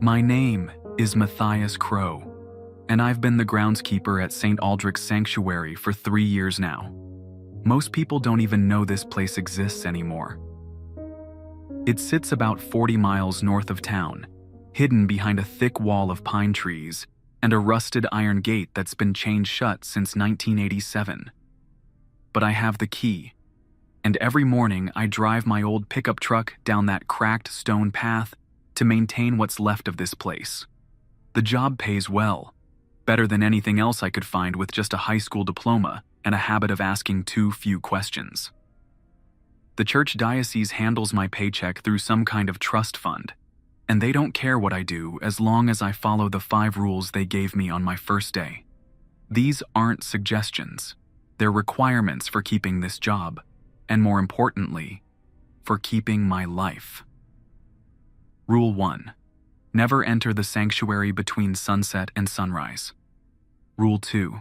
My name is Matthias Crow, and I've been the groundskeeper at St. Aldrich's Sanctuary for 3 years now. Most people don't even know this place exists anymore. It sits about 40 miles north of town, hidden behind a thick wall of pine trees and a rusted iron gate that's been chained shut since 1987. But I have the key, and every morning I drive my old pickup truck down that cracked stone path to maintain what's left of this place. The job pays well, better than anything else I could find with just a high school diploma and a habit of asking too few questions. The church diocese handles my paycheck through some kind of trust fund, and they don't care what I do as long as I follow the 5 rules they gave me on my first day. These aren't suggestions. They're requirements for keeping this job, and more importantly, for keeping my life. Rule 1. Never enter the sanctuary between sunset and sunrise. Rule 2.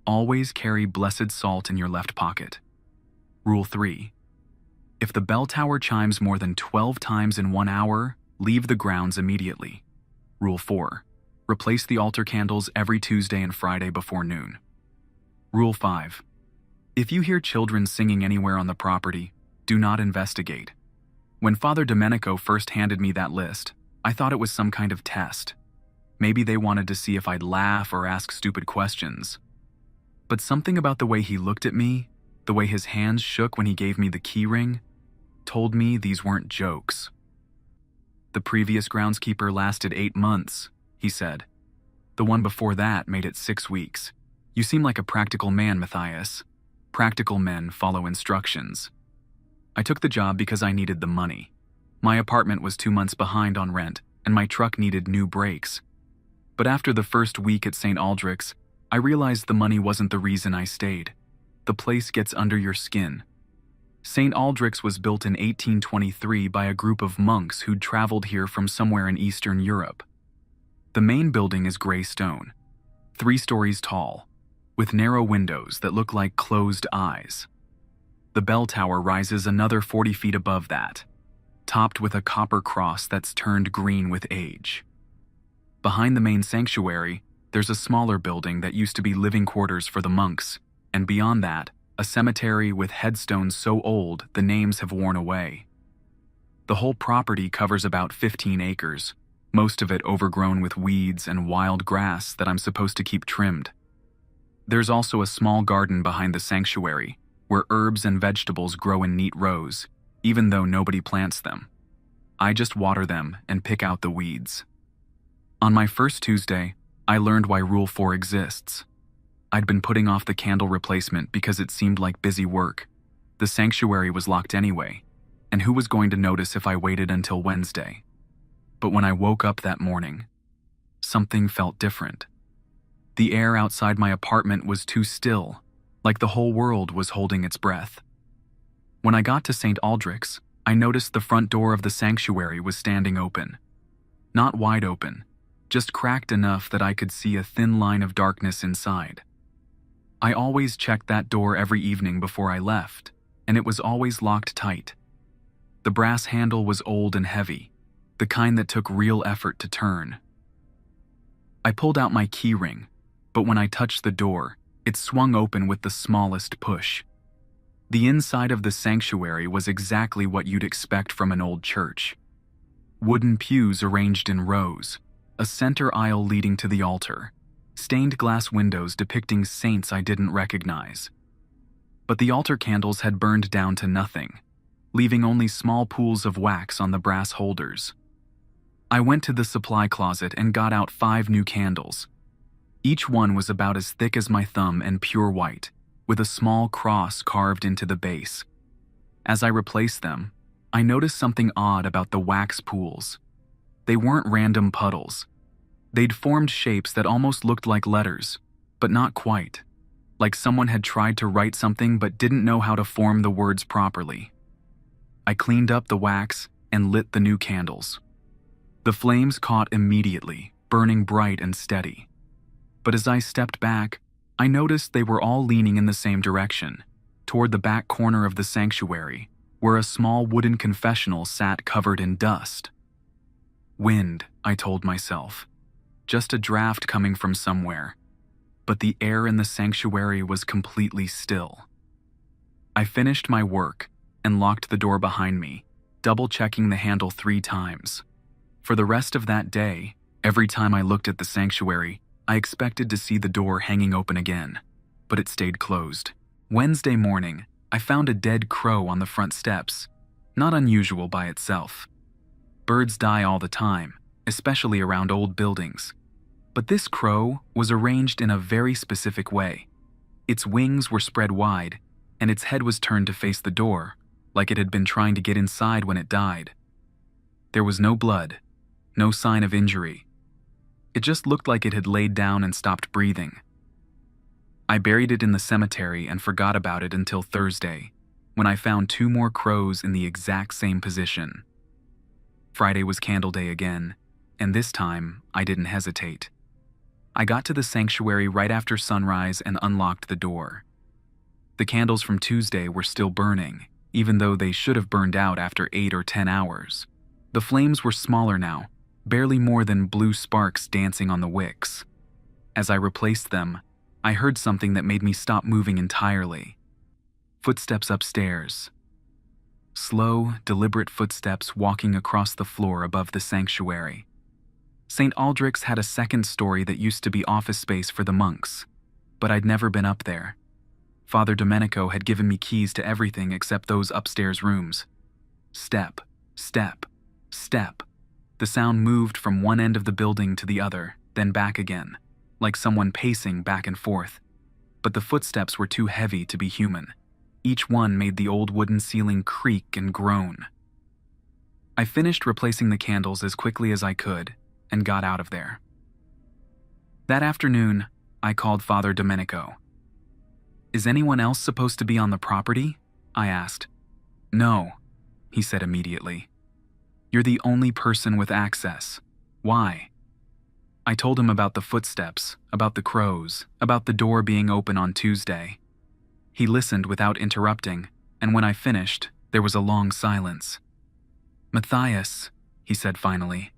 Always carry blessed salt in your left pocket. Rule 3. If the bell tower chimes more than 12 times in 1 hour, leave the grounds immediately. Rule 4. Replace the altar candles every Tuesday and Friday before noon. Rule 5. If you hear children singing anywhere on the property, do not investigate. When Father Domenico first handed me that list, I thought it was some kind of test. Maybe they wanted to see if I'd laugh or ask stupid questions. But something about the way he looked at me, the way his hands shook when he gave me the key ring, told me these weren't jokes. The previous groundskeeper lasted 8 months, he said. The one before that made it 6 weeks. You seem like a practical man, Matthias. Practical men follow instructions. I took the job because I needed the money. My apartment was 2 months behind on rent, and my truck needed new brakes. But after the first week at St. Aldrich's, I realized the money wasn't the reason I stayed. The place gets under your skin. St. Aldrich's was built in 1823 by a group of monks who'd traveled here from somewhere in Eastern Europe. The main building is gray stone, 3 stories tall, with narrow windows that look like closed eyes. The bell tower rises another 40 feet above that, topped with a copper cross that's turned green with age. Behind the main sanctuary, there's a smaller building that used to be living quarters for the monks, and beyond that, a cemetery with headstones so old the names have worn away. The whole property covers about 15 acres, most of it overgrown with weeds and wild grass that I'm supposed to keep trimmed. There's also a small garden behind the sanctuary, where herbs and vegetables grow in neat rows, even though nobody plants them. I just water them and pick out the weeds. On my first Tuesday, I learned why Rule 4 exists. I'd been putting off the candle replacement because it seemed like busy work. The sanctuary was locked anyway, and who was going to notice if I waited until Wednesday? But when I woke up that morning, something felt different. The air outside my apartment was too still, like the whole world was holding its breath. When I got to St. Aldrich's, I noticed the front door of the sanctuary was standing open. Not wide open, just cracked enough that I could see a thin line of darkness inside. I always checked that door every evening before I left, and it was always locked tight. The brass handle was old and heavy, the kind that took real effort to turn. I pulled out my key ring, but when I touched the door, it swung open with the smallest push. The inside of the sanctuary was exactly what you'd expect from an old church. Wooden pews arranged in rows, a center aisle leading to the altar, stained glass windows depicting saints I didn't recognize. But the altar candles had burned down to nothing, leaving only small pools of wax on the brass holders. I went to the supply closet and got out 5 new candles. Each one was about as thick as my thumb and pure white, with a small cross carved into the base. As I replaced them, I noticed something odd about the wax pools. They weren't random puddles. They'd formed shapes that almost looked like letters, but not quite, like someone had tried to write something but didn't know how to form the words properly. I cleaned up the wax and lit the new candles. The flames caught immediately, burning bright and steady. But as I stepped back, I noticed they were all leaning in the same direction, toward the back corner of the sanctuary, where a small wooden confessional sat covered in dust. Wind, I told myself. Just a draft coming from somewhere. But the air in the sanctuary was completely still. I finished my work and locked the door behind me, double-checking the handle 3 times. For the rest of that day, every time I looked at the sanctuary, I expected to see the door hanging open again, but it stayed closed. Wednesday morning, I found a dead crow on the front steps. Not unusual by itself. Birds die all the time, especially around old buildings. But this crow was arranged in a very specific way. Its wings were spread wide, and its head was turned to face the door, like it had been trying to get inside when it died. There was no blood, no sign of injury. It just looked like it had laid down and stopped breathing. I buried it in the cemetery and forgot about it until Thursday, when I found 2 more crows in the exact same position. Friday was Candle Day again, and this time I didn't hesitate. I got to the sanctuary right after sunrise and unlocked the door. The candles from Tuesday were still burning, even though they should have burned out after 8 or 10 hours. The flames were smaller now, barely more than blue sparks dancing on the wicks. As I replaced them, I heard something that made me stop moving entirely. Footsteps upstairs. Slow, deliberate footsteps walking across the floor above the sanctuary. St. Aldrich's had a second story that used to be office space for the monks, but I'd never been up there. Father Domenico had given me keys to everything except those upstairs rooms. Step, step, step. The sound moved from one end of the building to the other, then back again, like someone pacing back and forth. But the footsteps were too heavy to be human. Each one made the old wooden ceiling creak and groan. I finished replacing the candles as quickly as I could and got out of there. That afternoon, I called Father Domenico. "Is anyone else supposed to be on the property?" I asked. "No," he said immediately. "You're the only person with access. Why?" I told him about the footsteps, about the crows, about the door being open on Tuesday. He listened without interrupting, and when I finished, there was a long silence. "Matthias," he said finally,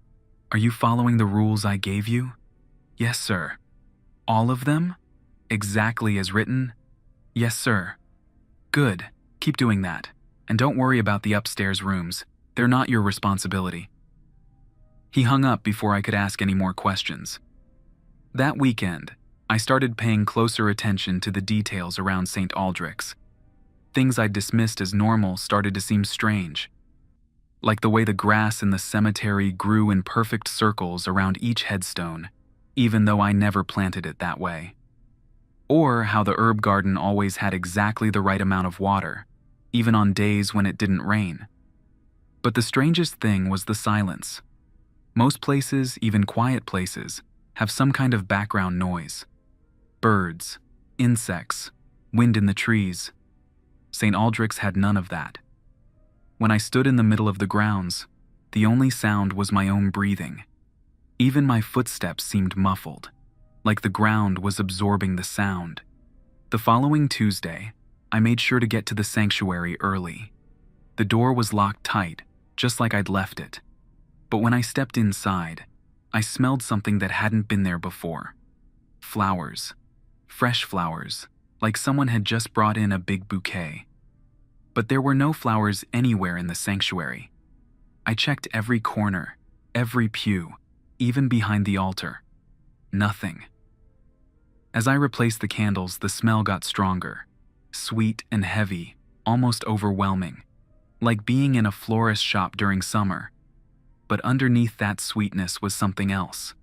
"are you following the rules I gave you?" "Yes, sir." "All of them? Exactly as written?" "Yes, sir." "Good. Keep doing that. And don't worry about the upstairs rooms. They're not your responsibility." He hung up before I could ask any more questions. That weekend, I started paying closer attention to the details around St. Aldrich's. Things I'd dismissed as normal started to seem strange. Like the way the grass in the cemetery grew in perfect circles around each headstone, even though I never planted it that way. Or how the herb garden always had exactly the right amount of water, even on days when it didn't rain. But the strangest thing was the silence. Most places, even quiet places, have some kind of background noise. Birds, insects, wind in the trees. St. Aldrich's had none of that. When I stood in the middle of the grounds, the only sound was my own breathing. Even my footsteps seemed muffled, like the ground was absorbing the sound. The following Tuesday, I made sure to get to the sanctuary early. The door was locked tight, just like I'd left it. But when I stepped inside, I smelled something that hadn't been there before. Flowers. Fresh flowers, like someone had just brought in a big bouquet. But there were no flowers anywhere in the sanctuary. I checked every corner, every pew, even behind the altar. Nothing. As I replaced the candles, the smell got stronger, sweet and heavy, almost overwhelming, like being in a florist shop during summer. But underneath that sweetness was something else,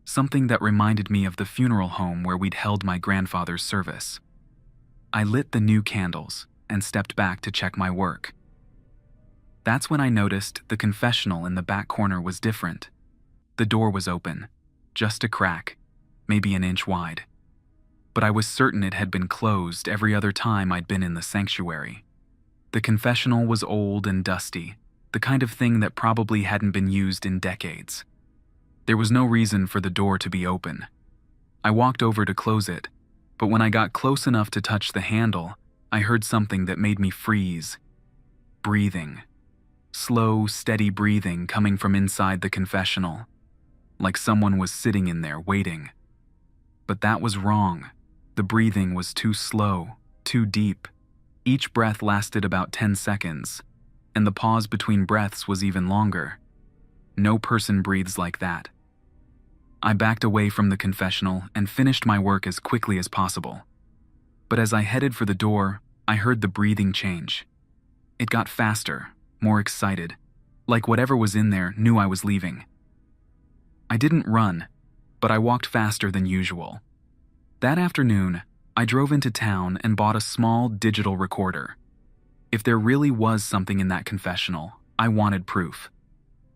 something that reminded me of the funeral home where we'd held my grandfather's service. I lit the new candles and stepped back to check my work. That's when I noticed the confessional in the back corner was different. The door was open, just a crack, maybe an inch wide. But I was certain it had been closed every other time I'd been in the sanctuary. The confessional was old and dusty, the kind of thing that probably hadn't been used in decades. There was no reason for the door to be open. I walked over to close it, but when I got close enough to touch the handle, I heard something that made me freeze. Breathing. slow, steady breathing coming from inside the confessional, like someone was sitting in there waiting. But that was wrong. The breathing was too slow, too deep. Each breath lasted about 10 seconds, and the pause between breaths was even longer. No person breathes like that. I backed away from the confessional and finished my work as quickly as possible. But as I headed for the door, I heard the breathing change. It got faster, more excited, like whatever was in there knew I was leaving. I didn't run, but I walked faster than usual. That afternoon, I drove into town and bought a small digital recorder. If there really was something in that confessional, I wanted proof.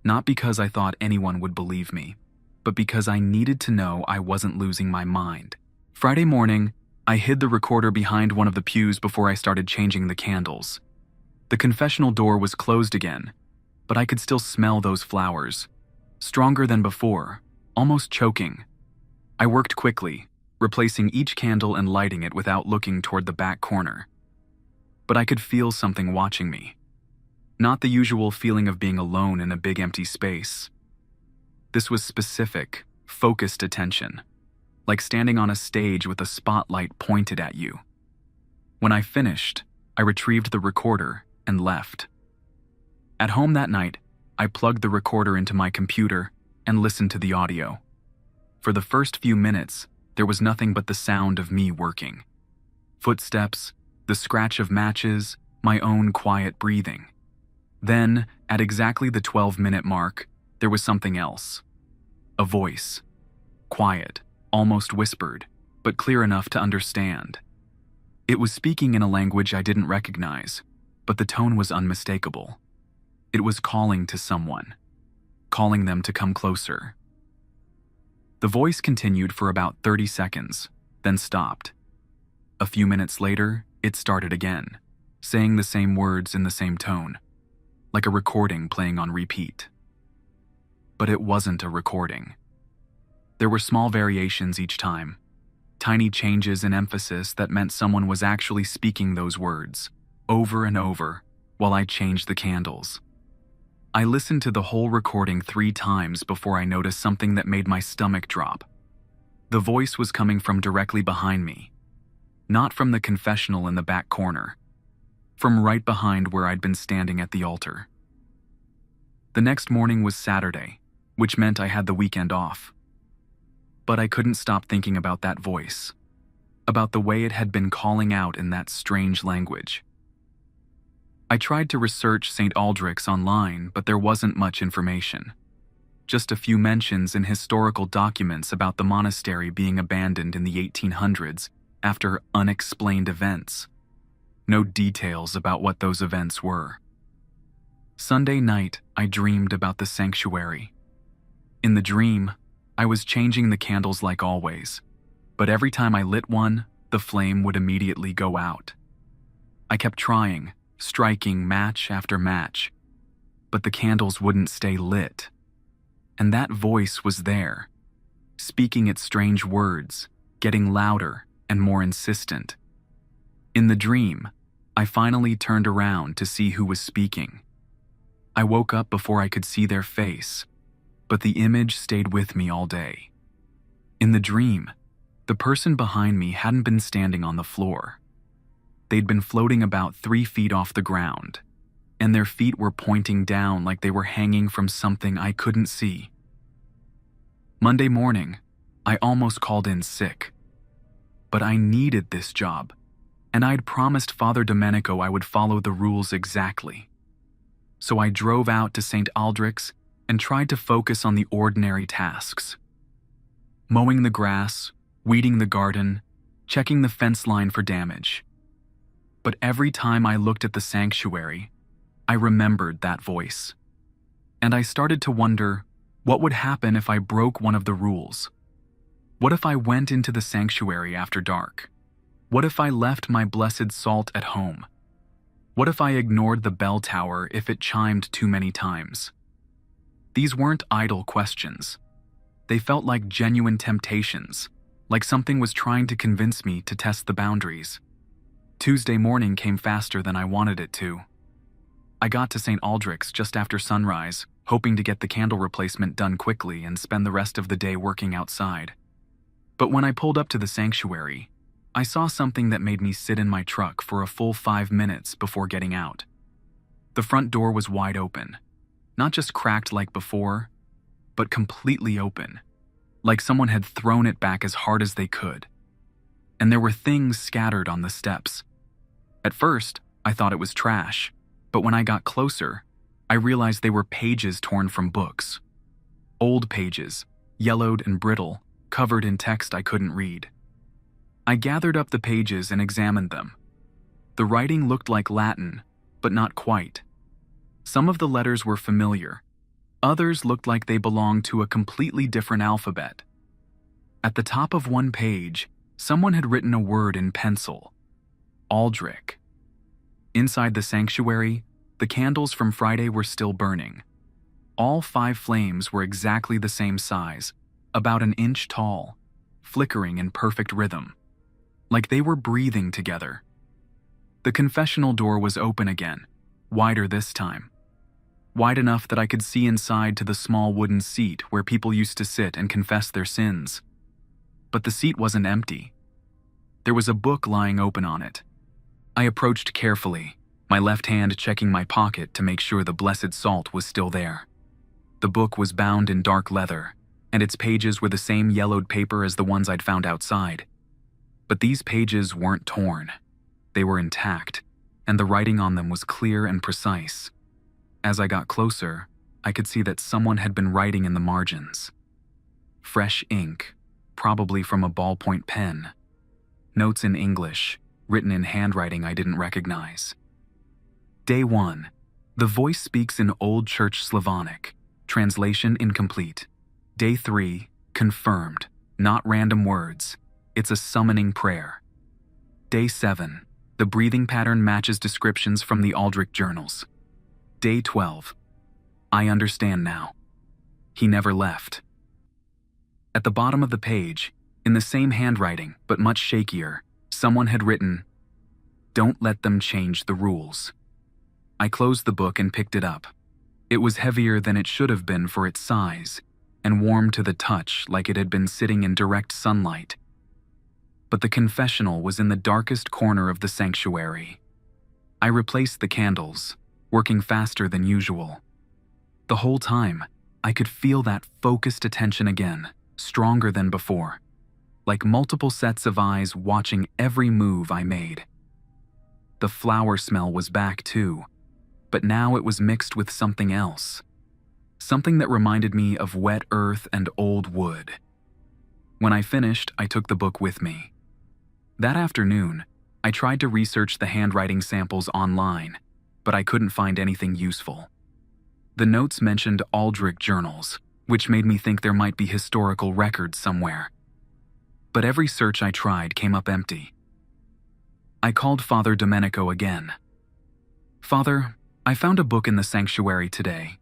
Not because I thought anyone would believe me, but because I needed to know I wasn't losing my mind. Friday morning, I hid the recorder behind one of the pews before I started changing the candles. The confessional door was closed again, but I could still smell those flowers. Stronger than before, almost choking. I worked quickly, replacing each candle and lighting it without looking toward the back corner. But I could feel something watching me. Not the usual feeling of being alone in a big empty space. This was specific, focused attention, like standing on a stage with a spotlight pointed at you. When I finished, I retrieved the recorder and left. At home that night, I plugged the recorder into my computer and listened to the audio. For the first few minutes, there was nothing but the sound of me working. Footsteps, the scratch of matches, my own quiet breathing. Then, at exactly the 12-minute mark, there was something else. A voice. Quiet, almost whispered, but clear enough to understand. It was speaking in a language I didn't recognize, but the tone was unmistakable. It was calling to someone, calling them to come closer. The voice continued for about 30 seconds, then stopped. A few minutes later, it started again, saying the same words in the same tone, like a recording playing on repeat. But it wasn't a recording. There were small variations each time, tiny changes in emphasis that meant someone was actually speaking those words, over and over, while I changed the candles. I listened to the whole recording 3 times before I noticed something that made my stomach drop. The voice was coming from directly behind me, not from the confessional in the back corner, from right behind where I'd been standing at the altar. The next morning was Saturday, which meant I had the weekend off. But I couldn't stop thinking about that voice, about the way it had been calling out in that strange language. I tried to research St. Aldrich's online, but there wasn't much information. Just a few mentions in historical documents about the monastery being abandoned in the 1800s after unexplained events. No details about what those events were. Sunday night, I dreamed about the sanctuary. In the dream, I was changing the candles like always, but every time I lit one, the flame would immediately go out. I kept trying, striking match after match, but the candles wouldn't stay lit. And that voice was there, speaking its strange words, getting louder and more insistent. In the dream, I finally turned around to see who was speaking. I woke up before I could see their face, but the image stayed with me all day. In the dream, the person behind me hadn't been standing on the floor. They'd been floating about 3 feet off the ground, and their feet were pointing down like they were hanging from something I couldn't see. Monday morning, I almost called in sick. But I needed this job, and I'd promised Father Domenico I would follow the rules exactly. So I drove out to St. Aldrich's and tried to focus on the ordinary tasks. Mowing the grass, weeding the garden, checking the fence line for damage. But every time I looked at the sanctuary, I remembered that voice. And I started to wonder, what would happen if I broke one of the rules? What if I went into the sanctuary after dark? What if I left my blessed salt at home? What if I ignored the bell tower if it chimed too many times? These weren't idle questions. They felt like genuine temptations, like something was trying to convince me to test the boundaries. Tuesday morning came faster than I wanted it to. I got to St. Aldrich's just after sunrise, hoping to get the candle replacement done quickly and spend the rest of the day working outside. But when I pulled up to the sanctuary, I saw something that made me sit in my truck for a full 5 minutes before getting out. The front door was wide open, not just cracked like before, but completely open, like someone had thrown it back as hard as they could. And there were things scattered on the steps. At first, I thought it was trash, but when I got closer, I realized they were pages torn from books. Old pages, yellowed and brittle, covered in text I couldn't read. I gathered up the pages and examined them. The writing looked like Latin, but not quite. Some of the letters were familiar. Others looked like they belonged to a completely different alphabet. At the top of one page, someone had written a word in pencil: Aldrich. Inside the sanctuary, the candles from Friday were still burning. All 5 flames were exactly the same size, about an inch tall, flickering in perfect rhythm, like they were breathing together. The confessional door was open again, wider this time. Wide enough that I could see inside to the small wooden seat where people used to sit and confess their sins. But the seat wasn't empty. There was a book lying open on it. I approached carefully, my left hand checking my pocket to make sure the blessed salt was still there. The book was bound in dark leather, and its pages were the same yellowed paper as the ones I'd found outside. But these pages weren't torn. They were intact, and the writing on them was clear and precise. As I got closer, I could see that someone had been writing in the margins. Fresh ink, probably from a ballpoint pen. Notes in English, written in handwriting I didn't recognize. Day 1. The voice speaks in Old Church Slavonic. Translation incomplete. Day 3. Confirmed. Not random words. It's a summoning prayer. Day 7. The breathing pattern matches descriptions from the Aldrich journals. Day 12. I understand now. He never left. At the bottom of the page, in the same handwriting but much shakier, someone had written, "Don't let them change the rules." I closed the book and picked it up. It was heavier than it should have been for its size, and warm to the touch like it had been sitting in direct sunlight. But the confessional was in the darkest corner of the sanctuary. I replaced the candles, working faster than usual. The whole time, I could feel that focused attention again, stronger than before, like multiple sets of eyes watching every move I made. The flower smell was back too, but now it was mixed with something else. Something that reminded me of wet earth and old wood. When I finished, I took the book with me. That afternoon, I tried to research the handwriting samples online, but I couldn't find anything useful. The notes mentioned Aldrich journals, which made me think there might be historical records somewhere. But every search I tried came up empty. I called Father Domenico again. "Father, I found a book in the sanctuary today.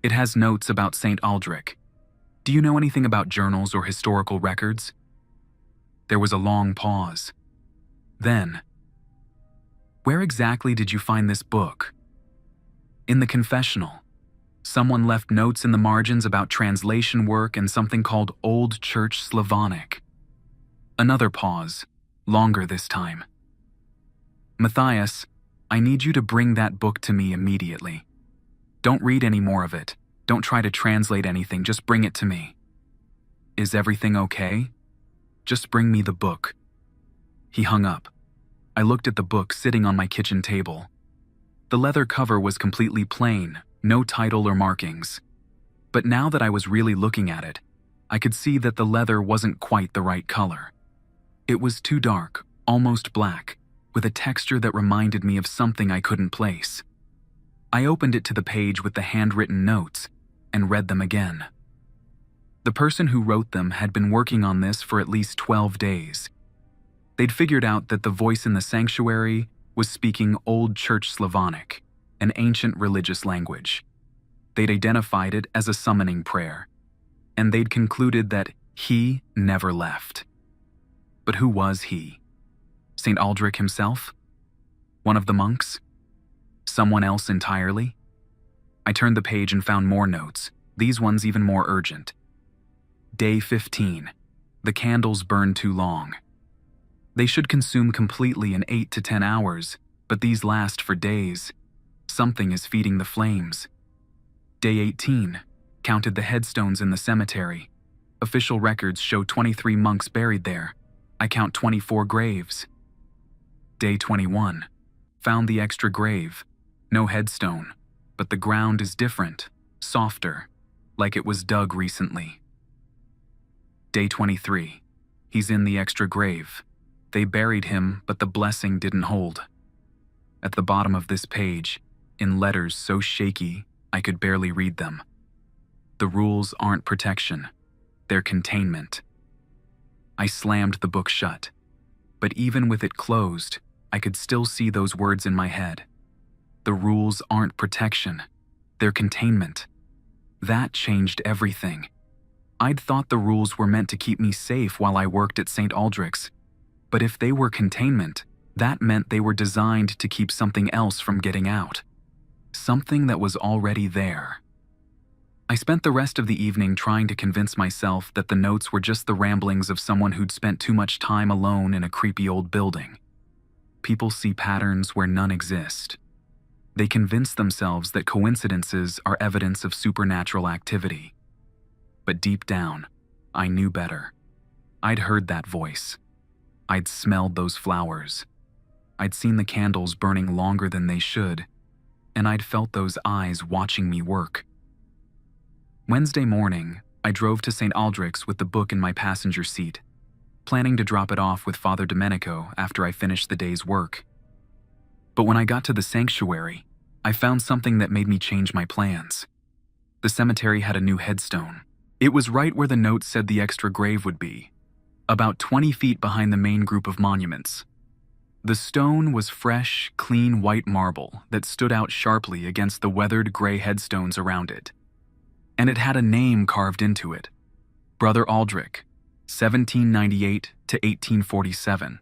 It has notes about St. Aldrich. Do you know anything about journals or historical records?" There was a long pause. Then, "Where exactly did you find this book?" "In the confessional. Someone left notes in the margins about translation work and something called Old Church Slavonic." Another pause, longer this time. "Matthias, I need you to bring that book to me immediately. Don't read any more of it. Don't try to translate anything, just bring it to me." "Is everything okay?" "Just bring me the book." He hung up. I looked at the book sitting on my kitchen table. The leather cover was completely plain, no title or markings. But now that I was really looking at it, I could see that the leather wasn't quite the right color. It was too dark, almost black, with a texture that reminded me of something I couldn't place. I opened it to the page with the handwritten notes and read them again. The person who wrote them had been working on this for at least 12 days. They'd figured out that the voice in the sanctuary was speaking Old Church Slavonic, an ancient religious language. They'd identified it as a summoning prayer, and they'd concluded that he never left. But who was he? St. Aldrich himself? One of the monks? Someone else entirely? I turned the page and found more notes, these ones even more urgent. Day 15. The candles burn too long. They should consume completely in 8 to 10 hours, but these last for days. Something is feeding the flames. Day 18. Counted the headstones in the cemetery. Official records show 23 monks buried there. I count 24 graves. Day 21. Found the extra grave. No headstone, but the ground is different, softer, like it was dug recently. Day 23. He's in the extra grave. They buried him, but the blessing didn't hold. At the bottom of this page, in letters so shaky I could barely read them. The rules aren't protection, they're containment. I slammed the book shut, but even with it closed, I could still see those words in my head. The rules aren't protection, they're containment. That changed everything. I'd thought the rules were meant to keep me safe while I worked at St. Aldrich's, but if they were containment, that meant they were designed to keep something else from getting out. Something that was already there. I spent the rest of the evening trying to convince myself that the notes were just the ramblings of someone who'd spent too much time alone in a creepy old building. People see patterns where none exist. They convince themselves that coincidences are evidence of supernatural activity. But deep down, I knew better. I'd heard that voice. I'd smelled those flowers. I'd seen the candles burning longer than they should, and I'd felt those eyes watching me work. Wednesday morning, I drove to St. Aldrich's with the book in my passenger seat, planning to drop it off with Father Domenico after I finished the day's work. But when I got to the sanctuary, I found something that made me change my plans. The cemetery had a new headstone. It was right where the note said the extra grave would be, about 20 feet behind the main group of monuments. The stone was fresh, clean white marble that stood out sharply against the weathered gray headstones around it. And it had a name carved into it: Brother Aldrich, 1798 to 1847.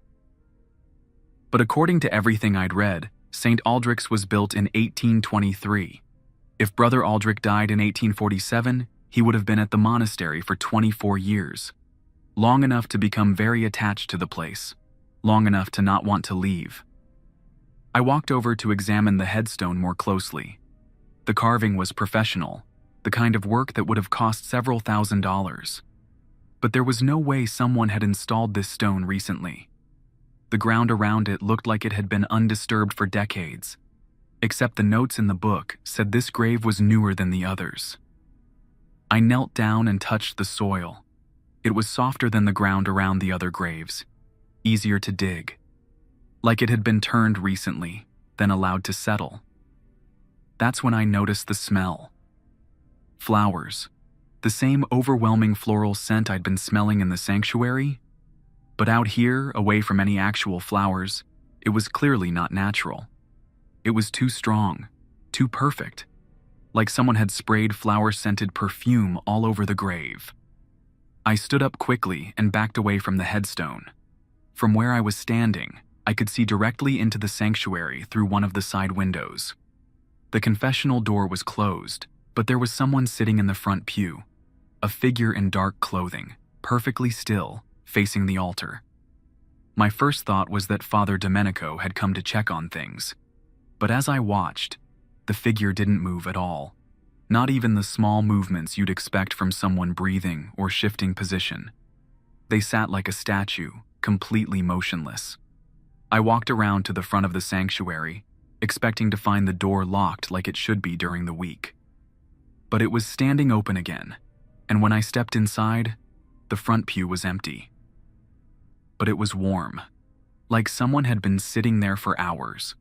But according to everything I'd read, St. Aldrich's was built in 1823. If Brother Aldrich died in 1847, he would have been at the monastery for 24 years. Long enough to become very attached to the place. Long enough to not want to leave. I walked over to examine the headstone more closely. The carving was professional, the kind of work that would have cost several $1,000s. But there was no way someone had installed this stone recently. The ground around it looked like it had been undisturbed for decades, except the notes in the book said this grave was newer than the others. I knelt down and touched the soil. It was softer than the ground around the other graves, easier to dig, like it had been turned recently, then allowed to settle. That's when I noticed the smell. Flowers, the same overwhelming floral scent I'd been smelling in the sanctuary, but out here, away from any actual flowers, it was clearly not natural. It was too strong, too perfect, like someone had sprayed flower-scented perfume all over the grave. I stood up quickly and backed away from the headstone. From where I was standing, I could see directly into the sanctuary through one of the side windows. The confessional door was closed, but there was someone sitting in the front pew, a figure in dark clothing, perfectly still, facing the altar. My first thought was that Father Domenico had come to check on things, but as I watched, the figure didn't move at all, not even the small movements you'd expect from someone breathing or shifting position. They sat like a statue, completely motionless. I walked around to the front of the sanctuary, expecting to find the door locked like it should be during the week. But it was standing open again, and when I stepped inside, the front pew was empty. But it was warm, like someone had been sitting there for hours.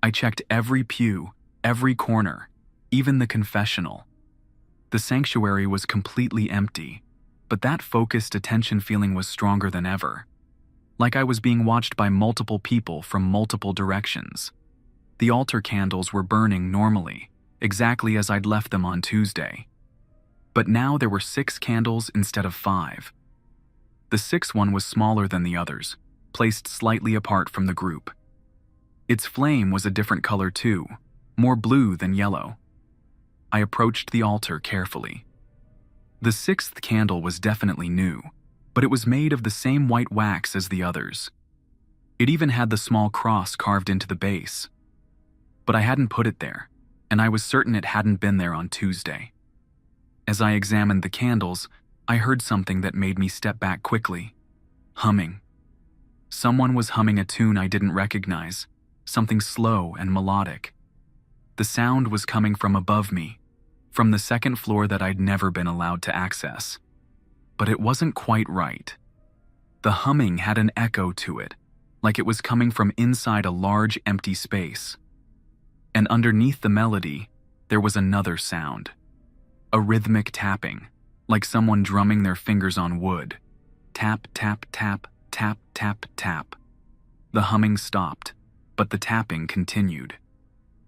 I checked every pew, every corner, even the confessional. The sanctuary was completely empty, but that focused attention feeling was stronger than ever. Like I was being watched by multiple people from multiple directions. The altar candles were burning normally, exactly as I'd left them on Tuesday. But now there were 6 candles instead of 5. The 6th one was smaller than the others, placed slightly apart from the group. Its flame was a different color too, more blue than yellow. I approached the altar carefully. The sixth candle was definitely new, but it was made of the same white wax as the others. It even had the small cross carved into the base. But I hadn't put it there, and I was certain it hadn't been there on Tuesday. As I examined the candles, I heard something that made me step back quickly. Humming. Someone was humming a tune I didn't recognize, something slow and melodic. The sound was coming from above me, from the second floor that I'd never been allowed to access. But it wasn't quite right. The humming had an echo to it, like it was coming from inside a large empty space. And underneath the melody, there was another sound. A rhythmic tapping, like someone drumming their fingers on wood. Tap, tap, tap, tap, tap, tap. The humming stopped, but the tapping continued.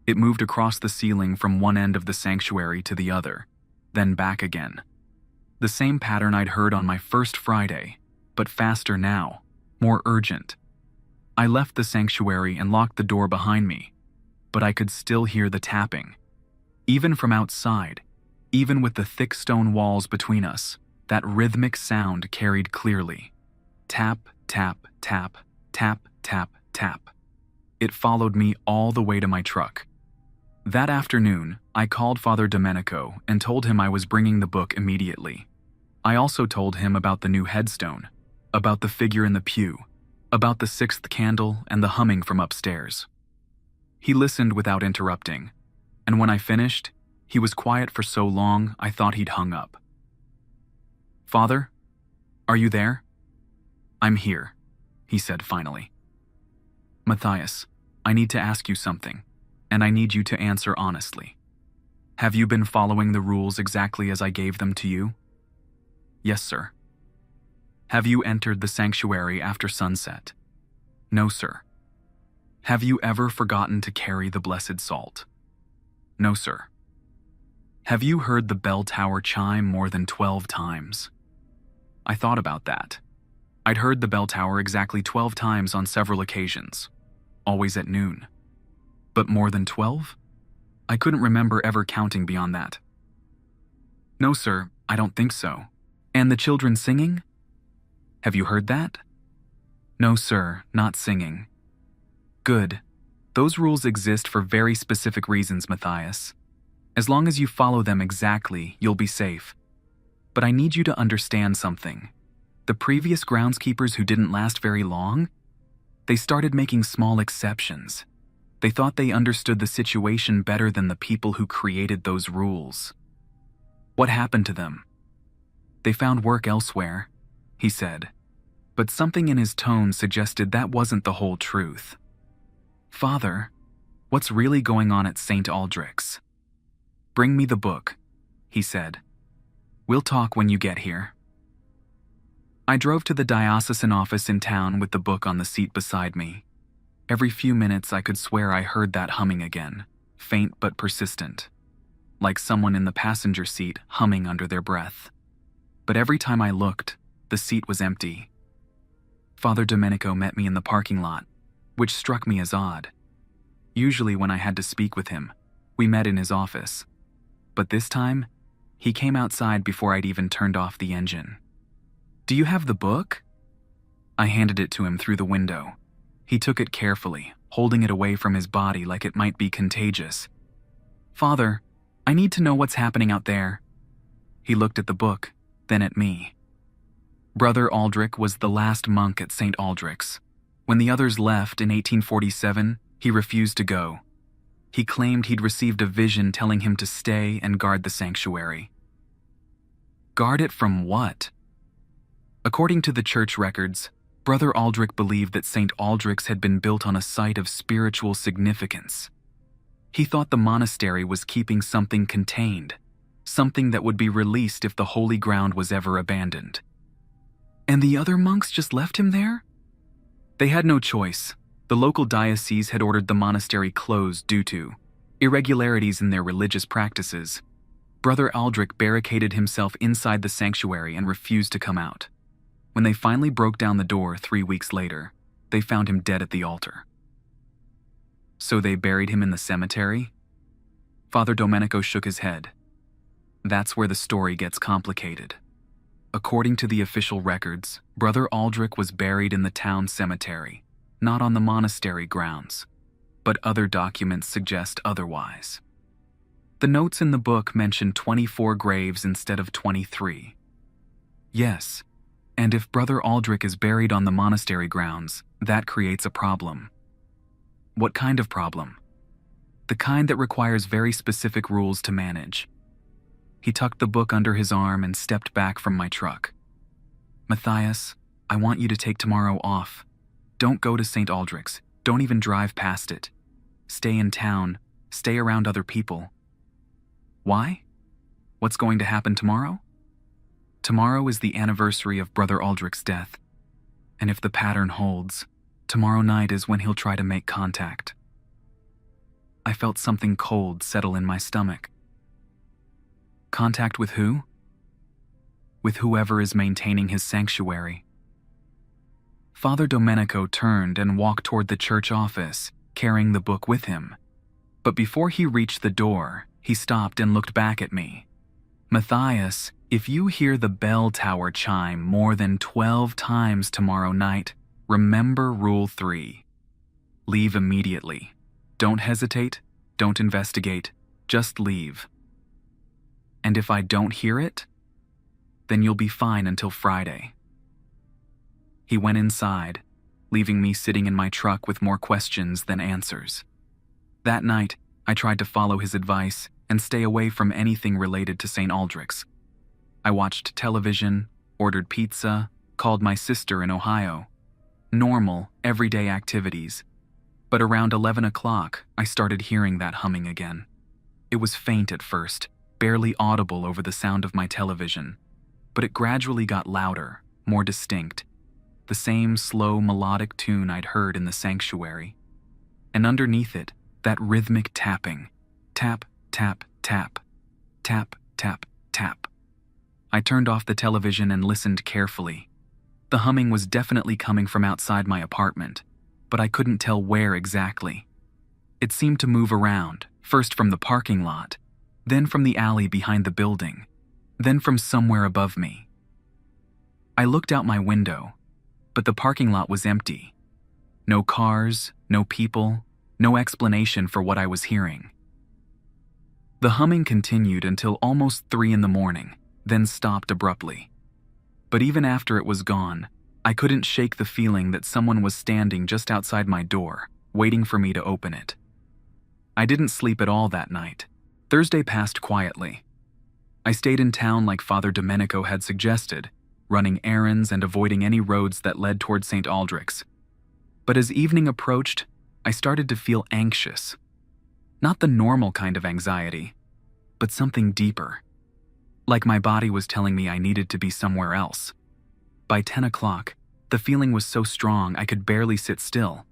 It moved across the ceiling from one end of the sanctuary to the other, then back again. The same pattern I'd heard on my first Friday, but faster now, more urgent. I left the sanctuary and locked the door behind me, but I could still hear the tapping. Even from outside, even with the thick stone walls between us, that rhythmic sound carried clearly. Tap, tap, tap, tap, tap, tap. It followed me all the way to my truck. That afternoon, I called Father Domenico and told him I was bringing the book immediately. I also told him about the new headstone, about the figure in the pew, about the sixth candle and the humming from upstairs. He listened without interrupting, and when I finished, he was quiet for so long I thought he'd hung up. "Father, are you there?" "I'm here," he said finally. "Matthias, I need to ask you something, and I need you to answer honestly. Have you been following the rules exactly as I gave them to you?" "Yes, sir." "Have you entered the sanctuary after sunset?" "No, sir." "Have you ever forgotten to carry the blessed salt?" "No, sir." "Have you heard the bell tower chime more than 12 times?" I thought about that. I'd heard the bell tower exactly 12 times on several occasions, always at noon. But more than 12? I couldn't remember ever counting beyond that. "No, sir, I don't think so." "And the children singing?" "Have you heard that?" "No, sir, not singing." "Good. Those rules exist for very specific reasons, Matthias. As long as you follow them exactly, you'll be safe. But I need you to understand something. The previous groundskeepers who didn't last very long, they started making small exceptions. They thought they understood the situation better than the people who created those rules. What happened to them? They found work elsewhere, he said, but something in his tone suggested that wasn't the whole truth. "Father, what's really going on at St. Aldrich's?" "Bring me the book," he said. "We'll talk when you get here." I drove to the diocesan office in town with the book on the seat beside me. Every few minutes I could swear I heard that humming again, faint but persistent, like someone in the passenger seat humming under their breath. But every time I looked, the seat was empty. Father Domenico met me in the parking lot, which struck me as odd. Usually when I had to speak with him, we met in his office. But this time, he came outside before I'd even turned off the engine. "Do you have the book?" I handed it to him through the window. He took it carefully, holding it away from his body like it might be contagious. "Father, I need to know what's happening out there." He looked at the book, then at me. Brother Aldrich was the last monk at St. Aldrich's. When the others left in 1847, he refused to go. He claimed he'd received a vision telling him to stay and guard the sanctuary. Guard it from what? According to the church records, Brother Aldrich believed that St. Aldrich's had been built on a site of spiritual significance. He thought the monastery was keeping something contained, something that would be released if the holy ground was ever abandoned. And the other monks just left him there? They had no choice. The local diocese had ordered the monastery closed due to irregularities in their religious practices. Brother Aldrich barricaded himself inside the sanctuary and refused to come out. When they finally broke down the door 3 weeks later, they found him dead at the altar. So they buried him in the cemetery? Father Domenico shook his head. That's where the story gets complicated. According to the official records, Brother Aldrich was buried in the town cemetery, not on the monastery grounds, but other documents suggest otherwise. The notes in the book mention 24 graves instead of 23. Yes, and if Brother Aldrich is buried on the monastery grounds, that creates a problem. What kind of problem? The kind that requires very specific rules to manage. He tucked the book under his arm and stepped back from my truck. Matthias, I want you to take tomorrow off. Don't go to St. Aldrich's. Don't even drive past it. Stay in town. Stay around other people. Why? What's going to happen tomorrow? Tomorrow is the anniversary of Brother Aldrich's death. And if the pattern holds, tomorrow night is when he'll try to make contact. I felt something cold settle in my stomach. Contact with who? With whoever is maintaining his sanctuary. Father Domenico turned and walked toward the church office, carrying the book with him. But before he reached the door, he stopped and looked back at me. Matthias, if you hear the bell tower chime more than 12 times tomorrow night, remember Rule 3. Leave immediately. Don't hesitate, don't investigate, just leave. And if I don't hear it, then you'll be fine until Friday. He went inside, leaving me sitting in my truck with more questions than answers. That night, I tried to follow his advice and stay away from anything related to St. Aldrich's. I watched television, ordered pizza, called my sister in Ohio. Normal, everyday activities. But around 11 o'clock, I started hearing that humming again. It was faint at first, barely audible over the sound of my television. But it gradually got louder, more distinct. The same slow melodic tune I'd heard in the sanctuary. And underneath it, that rhythmic tapping. Tap, tap, tap. Tap, tap, tap. I turned off the television and listened carefully. The humming was definitely coming from outside my apartment, but I couldn't tell where exactly. It seemed to move around, first from the parking lot, then from the alley behind the building, then from somewhere above me. I looked out my window, but the parking lot was empty. No cars, no people, no explanation for what I was hearing. The humming continued until almost 3 a.m, then stopped abruptly. But even after it was gone, I couldn't shake the feeling that someone was standing just outside my door, waiting for me to open it. I didn't sleep at all that night. Thursday passed quietly. I stayed in town like Father Domenico had suggested, running errands and avoiding any roads that led toward St. Aldrich's. But as evening approached, I started to feel anxious. Not the normal kind of anxiety, but something deeper. Like my body was telling me I needed to be somewhere else. By 10 o'clock, the feeling was so strong I could barely sit still.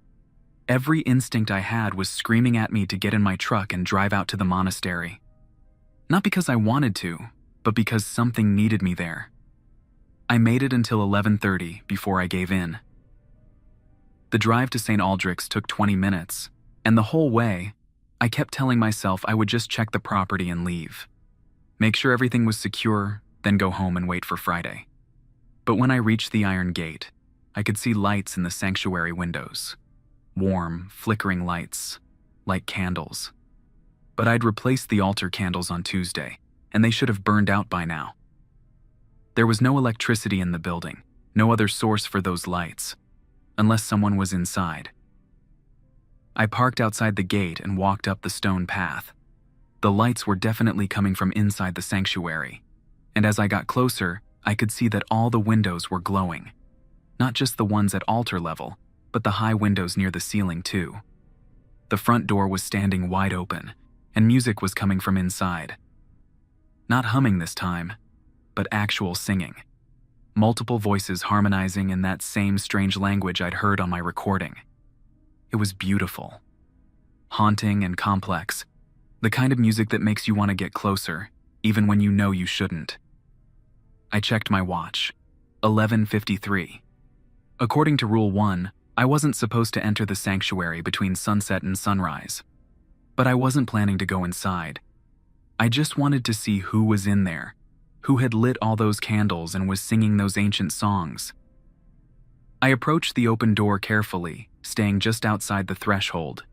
Every instinct I had was screaming at me to get in my truck and drive out to the monastery. Not because I wanted to, but because something needed me there. I made it until 11:30 before I gave in. The drive to St. Aldrich's took 20 minutes, and the whole way, I kept telling myself I would just check the property and leave. Make sure everything was secure, then go home and wait for Friday. But when I reached the iron gate, I could see lights in the sanctuary windows. Warm, flickering lights, like candles. But I'd replaced the altar candles on Tuesday, and they should have burned out by now. There was no electricity in the building, no other source for those lights, unless someone was inside. I parked outside the gate and walked up the stone path. The lights were definitely coming from inside the sanctuary, and as I got closer, I could see that all the windows were glowing. Not just the ones at altar level, but the high windows near the ceiling too. The front door was standing wide open, and music was coming from inside. Not humming this time, but actual singing. Multiple voices harmonizing in that same strange language I'd heard on my recording. It was beautiful. Haunting and complex. The kind of music that makes you want to get closer, even when you know you shouldn't. I checked my watch. 11:53. According to Rule 1, I wasn't supposed to enter the sanctuary between sunset and sunrise, but I wasn't planning to go inside. I just wanted to see who was in there, who had lit all those candles and was singing those ancient songs. I approached the open door carefully, staying just outside the threshold.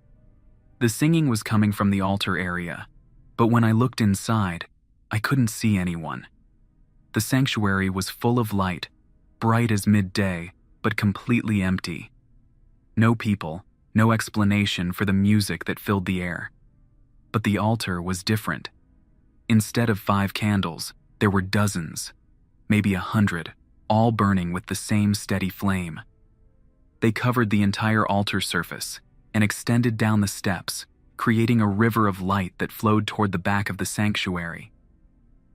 The singing was coming from the altar area, but when I looked inside, I couldn't see anyone. The sanctuary was full of light, bright as midday, but completely empty. No people, no explanation for the music that filled the air. But the altar was different. Instead of 5 candles, there were dozens, maybe 100, all burning with the same steady flame. They covered the entire altar surface and extended down the steps, creating a river of light that flowed toward the back of the sanctuary.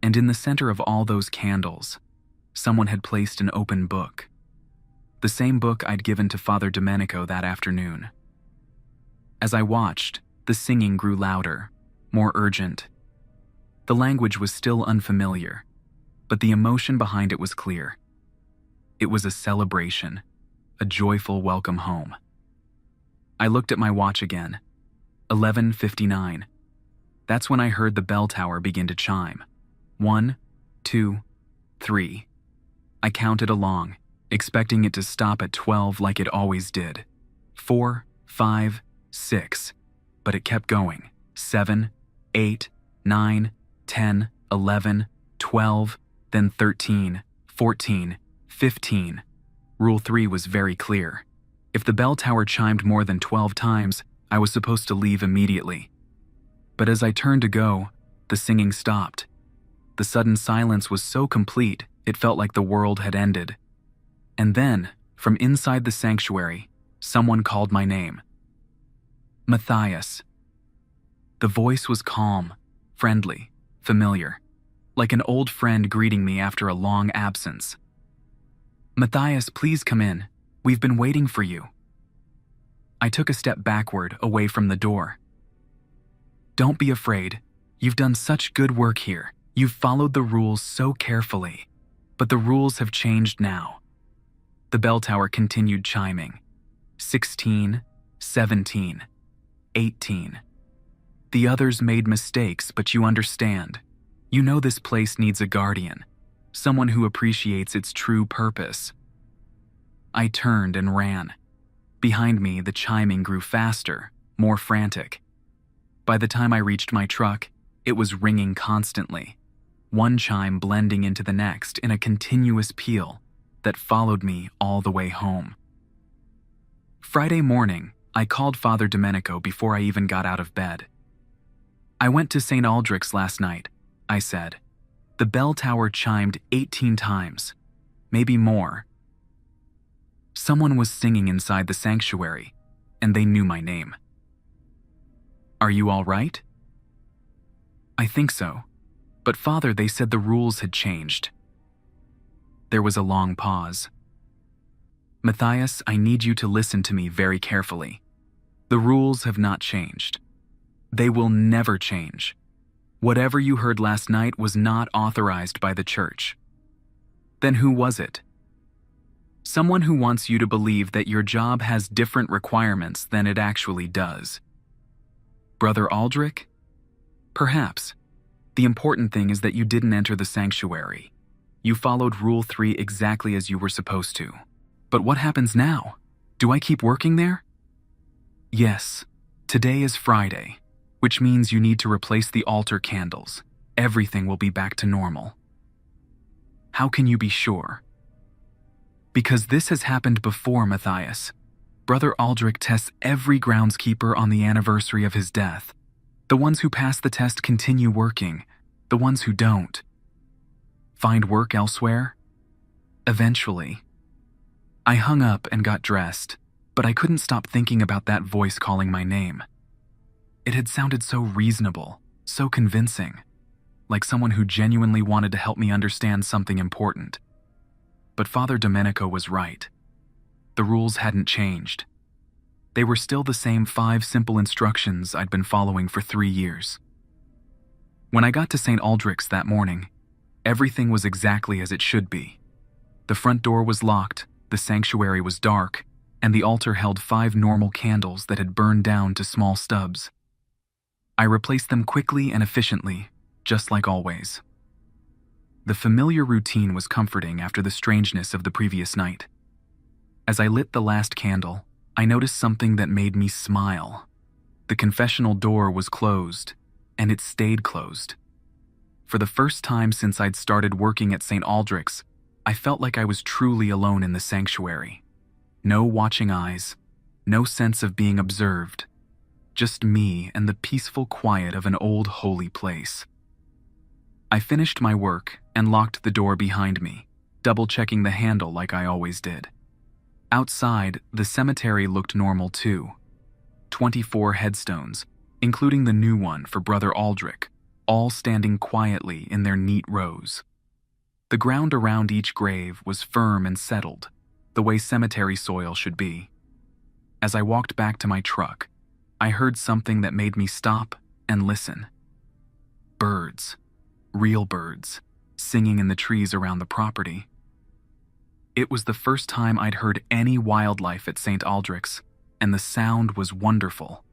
And in the center of all those candles, someone had placed an open book. The same book I'd given to Father Domenico that afternoon. As I watched, the singing grew louder, more urgent. The language was still unfamiliar, but the emotion behind it was clear. It was a celebration, a joyful welcome home. I looked at my watch again. 11:59. That's when I heard the bell tower begin to chime. 1, 2, 3. I counted along, expecting it to stop at 12 like it always did. 4, 5, 6. But it kept going. 7, 8, 9, 10, 11, 12, then 13, 14, 15. Rule 3 was very clear. If the bell tower chimed more than 12 times, I was supposed to leave immediately. But as I turned to go, the singing stopped. The sudden silence was so complete, it felt like the world had ended. And then, from inside the sanctuary, someone called my name. Matthias. The voice was calm, friendly, familiar, like an old friend greeting me after a long absence. Matthias, please come in. We've been waiting for you. I took a step backward, away from the door. Don't be afraid. You've done such good work here. You've followed the rules so carefully. But the rules have changed now. The bell tower continued chiming. 16, 17, 18. The others made mistakes, but you understand. You know this place needs a guardian, someone who appreciates its true purpose. I turned and ran. Behind me, the chiming grew faster, more frantic. By the time I reached my truck, it was ringing constantly, one chime blending into the next in a continuous peal that followed me all the way home. Friday morning, I called Father Domenico before I even got out of bed. I went to St. Aldrich's last night, I said. The bell tower chimed 18 times, maybe more. Someone was singing inside the sanctuary, and they knew my name. Are you all right? I think so. But Father, they said the rules had changed. There was a long pause. Matthias, I need you to listen to me very carefully. The rules have not changed. They will never change. Whatever you heard last night was not authorized by the church. Then who was it? Someone who wants you to believe that your job has different requirements than it actually does. Brother Aldrich? Perhaps. The important thing is that you didn't enter the sanctuary. You followed Rule 3 exactly as you were supposed to. But what happens now? Do I keep working there? Yes. Today is Friday, which means you need to replace the altar candles. Everything will be back to normal. How can you be sure? Because this has happened before, Matthias. Brother Aldrich tests every groundskeeper on the anniversary of his death. The ones who pass the test continue working. The ones who don't find work elsewhere. Eventually. I hung up and got dressed, but I couldn't stop thinking about that voice calling my name. It had sounded so reasonable, so convincing, like someone who genuinely wanted to help me understand something important. But Father Domenico was right. The rules hadn't changed. They were still the same 5 simple instructions I'd been following for 3 years. When I got to St. Aldrich's that morning, everything was exactly as it should be. The front door was locked, the sanctuary was dark, and the altar held 5 normal candles that had burned down to small stubs. I replaced them quickly and efficiently, just like always. The familiar routine was comforting after the strangeness of the previous night. As I lit the last candle, I noticed something that made me smile. The confessional door was closed, and it stayed closed. For the first time since I'd started working at St. Aldrich's, I felt like I was truly alone in the sanctuary. No watching eyes, no sense of being observed. Just me and the peaceful quiet of an old holy place. I finished my work and locked the door behind me, double-checking the handle like I always did. Outside, the cemetery looked normal too. 24 headstones, including the new one for Brother Aldrich, all standing quietly in their neat rows. The ground around each grave was firm and settled, the way cemetery soil should be. As I walked back to my truck, I heard something that made me stop and listen. Birds, real birds, singing in the trees around the property. It was the first time I'd heard any wildlife at St. Aldrich's, and the sound was wonderful.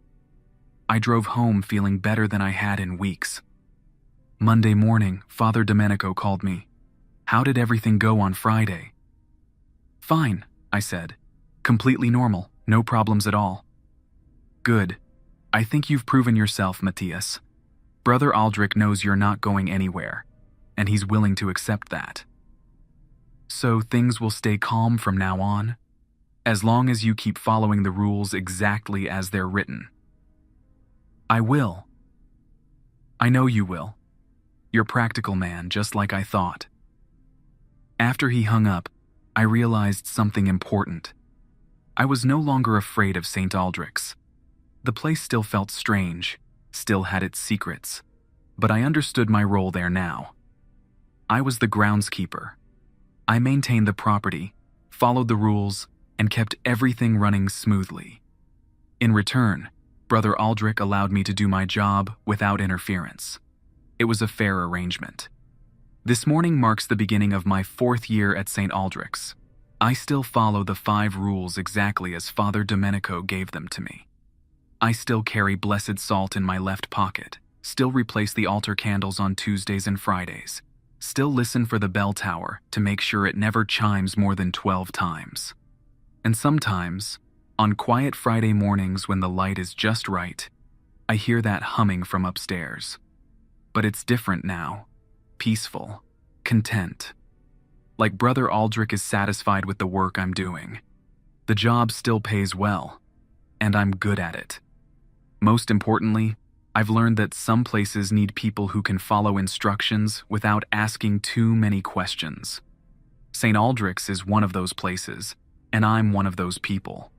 I drove home feeling better than I had in weeks. Monday morning, Father Domenico called me. "How did everything go on Friday?" "Fine," I said. "Completely normal, no problems at all." "Good. I think you've proven yourself, Matthias. Brother Aldrich knows you're not going anywhere, and he's willing to accept that. So things will stay calm from now on, as long as you keep following the rules exactly as they're written." "I will. I know you will. You're a practical man, just like I thought." After he hung up, I realized something important. I was no longer afraid of St. Aldrich's. The place still felt strange, still had its secrets, but I understood my role there now. I was the groundskeeper. I maintained the property, followed the rules, and kept everything running smoothly. In return, Brother Aldrich allowed me to do my job without interference. It was a fair arrangement. This morning marks the beginning of my 4th year at St. Aldrich's. I still follow the 5 rules exactly as Father Domenico gave them to me. I still carry blessed salt in my left pocket, still replace the altar candles on Tuesdays and Fridays, still listen for the bell tower to make sure it never chimes more than 12 times. And sometimes, on quiet Friday mornings when the light is just right, I hear that humming from upstairs. But it's different now. Peaceful, content. Like Brother Aldrich is satisfied with the work I'm doing. The job still pays well, and I'm good at it. Most importantly, I've learned that some places need people who can follow instructions without asking too many questions. St. Aldrich's is one of those places, and I'm one of those people.